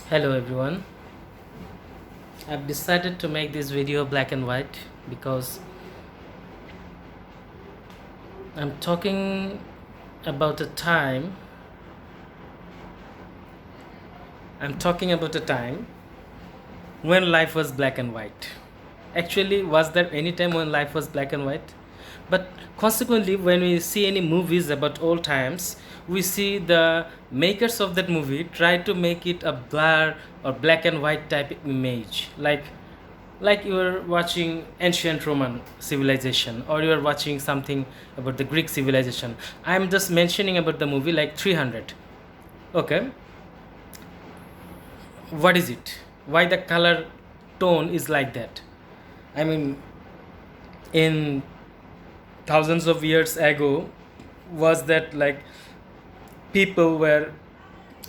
Hello everyone. I've decided to make this video black and white because I'm talking about a time I'm talking about a time when life was black and white. Actually, was there any time when life was black and white? But consequently, when we see any movies about old times, we see the makers of that movie try to make it a blur or black and white type image, like you were watching ancient Roman civilization or you are watching something about the Greek civilization. I'm just mentioning about the movie like 300. Okay, what is it? Why the color tone is like that? I mean, in thousands of years ago, was that like people were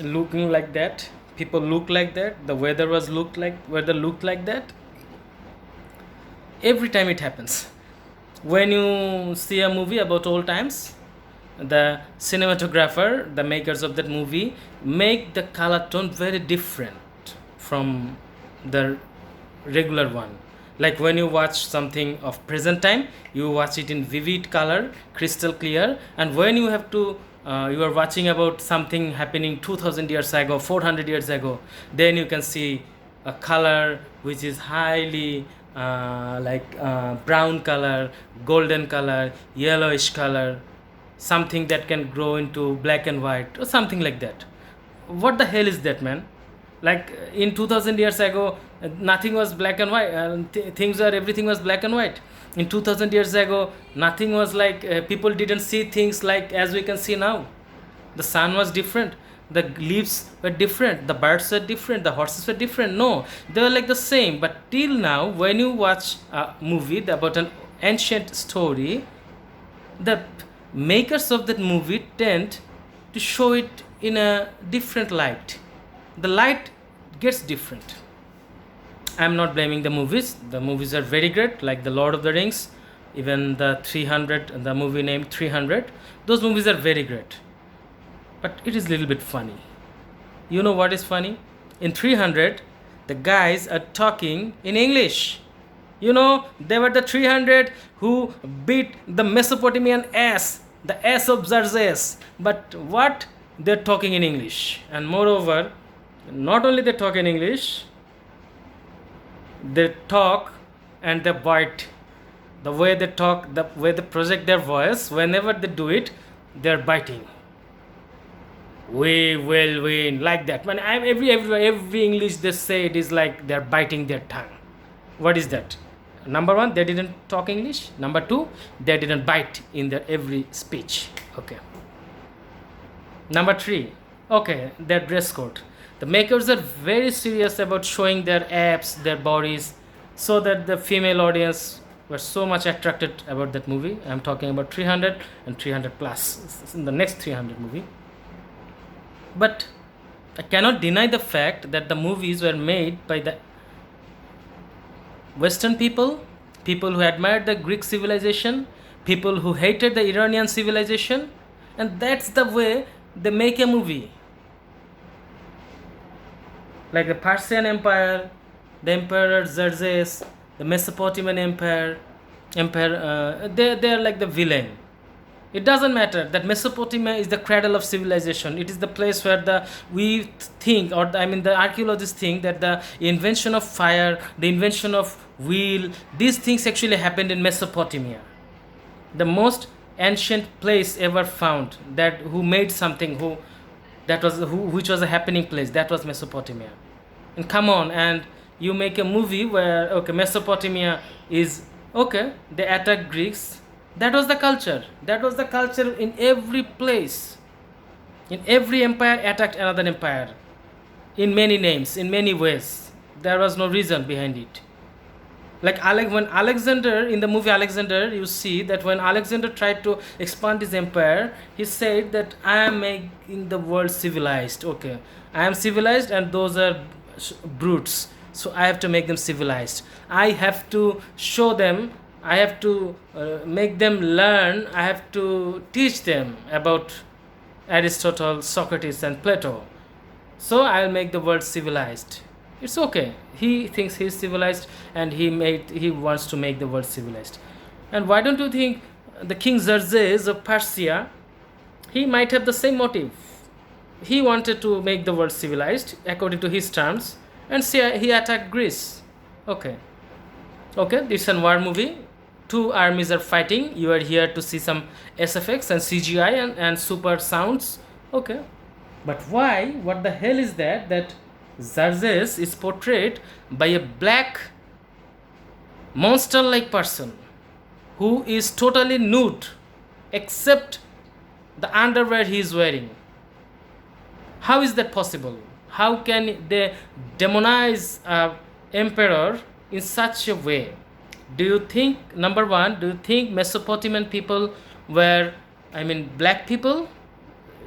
looking like that? People look like that. The weather looked like that. Every time it happens. When you see a movie about old times, the cinematographer, the makers of that movie, make the color tone very different from the regular one. Like when you watch something of present time, you watch it in vivid color, crystal clear, and when you have to you are watching about something happening 2000 years ago, 400 years ago, then you can see a color which is highly brown color, golden color, yellowish color, something that can grow into black and white or something like that. What the hell is that, man? Like in 2000 years ago, nothing was black and white. Everything was black and white. In 2000 years ago, nothing was like people didn't see things like as we can see now. The sun was different, the leaves were different, the birds were different, the horses were different. No, they were like the same. But till now, when you watch a movie about an ancient story, the makers of that movie tend to show it in a different light. The light gets different. I'm not blaming the movies. The movies are very great, like The Lord of the Rings, even the 300, the movie named 300. Those movies are very great. But it is a little bit funny. You know what is funny? In 300, the guys are talking in English. You know, they were the 300 who beat the Mesopotamian ass, the ass of Xerxes. But what? They're talking in English. And moreover, not only they talk in English, they talk and they bite. The way they talk, the way they project their voice, whenever they do it, they're biting. We will win, like that. When every English they say, it is like they're biting their tongue. What is that? Number one, they didn't talk English. Number two, they didn't bite in their every speech. Okay. Number three, okay, their dress code. The makers are very serious about showing their abs, their bodies, so that the female audience were so much attracted about that movie. I'm talking about 300 and 300 plus in the next 300 movie. But I cannot deny the fact that the movies were made by the Western people, people who admired the Greek civilization, people who hated the Iranian civilization, and that's the way they make a movie. Like the Persian Empire, the Emperor Xerxes, the Mesopotamian Empire, they are like the villain. It doesn't matter that Mesopotamia is the cradle of civilization. It is the place where we think, or the archaeologists think that the invention of fire, the invention of wheel, these things actually happened in Mesopotamia. The most ancient place ever found, that who made something, which was a happening place, that was Mesopotamia. And come on, and you make a movie where okay, Mesopotamia is okay, they attack Greeks. That was the culture. That was the culture in every place. In every empire attacked another empire. In many names, in many ways. There was no reason behind it. Like when Alexander, in the movie Alexander, you see that when Alexander tried to expand his empire, he said that I am making the world civilized. Okay, I am civilized and those are brutes. So I have to make them civilized. I have to show them, I have to make them learn, I have to teach them about Aristotle, Socrates, and Plato. so I'll make the world civilized. It's okay. He thinks he's civilized, and he wants to make the world civilized. And why don't you think the King Xerxes of Persia, he might have the same motive. He wanted to make the world civilized according to his terms, and see, he attacked Greece. Okay. Okay, it's a war movie. Two armies are fighting. You are here to see some SFX and CGI and super sounds. Okay. But why? What the hell is that? That Xerxes is portrayed by a black monster like person who is totally nude except the underwear he is wearing. How is that possible? How can they demonize a emperor in such a way? Do you think, number one, do you think Mesopotamian people were, I mean, black people?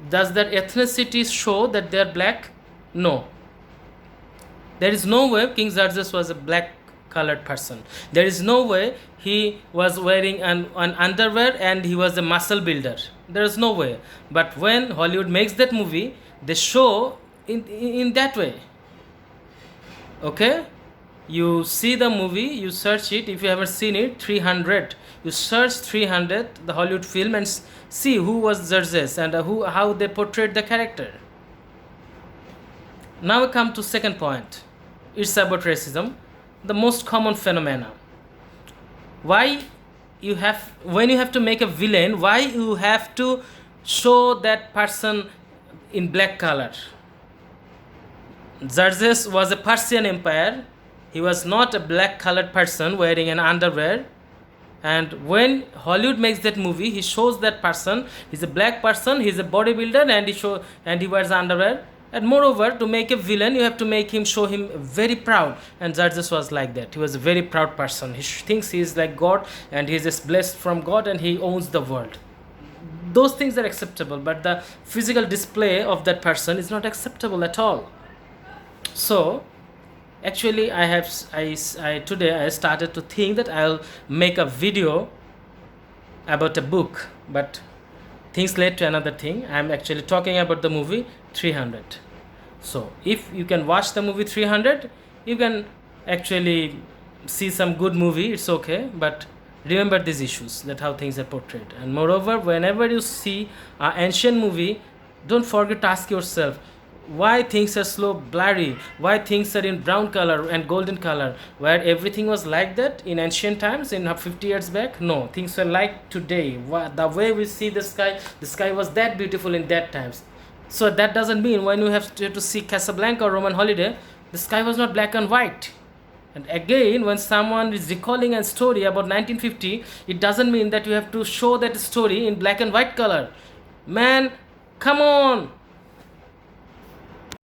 Does their ethnicity show that they are black? No. There is no way King Xerxes was a black colored person. There is no way he was wearing an underwear and he was a muscle builder. There is no way. But when Hollywood makes that movie, they show in that way. Okay? You see the movie, you search it. If you haven't seen it, 300. You search 300, the Hollywood film, and see who was Xerxes and how they portrayed the character. Now we come to second point. It's about racism, the most common phenomena. Why you have, when you have to make a villain, why you have to show that person in black color? Xerxes was a Persian empire. He was not a black colored person wearing an underwear. And when Hollywood makes that movie, he shows that person. He's a black person. He's a bodybuilder, and he wears underwear. And moreover, to make a villain, you have to make him, show him very proud. And Xerxes was like that. He was a very proud person. He thinks he is like God, and he is just blessed from God, and he owns the world. Those things are acceptable, but the physical display of that person is not acceptable at all. So actually today I started to think that I'll make a video about a book, but things led to another thing. I'm actually talking about the movie 300. So if you can watch the movie 300, you can actually see some good movie, it's okay, but remember these issues, that how things are portrayed. And moreover, whenever you see an ancient movie, don't forget to ask yourself, why things are so blurry, why things are in brown color and golden color, where everything was like that in ancient times, in 50 years back? No, things were like today. The way we see the sky was that beautiful in that times. So that doesn't mean when you have to see Casablanca or Roman Holiday, the sky was not black and white. And again, when someone is recalling a story about 1950, it doesn't mean that you have to show that story in black and white color. Man, come on!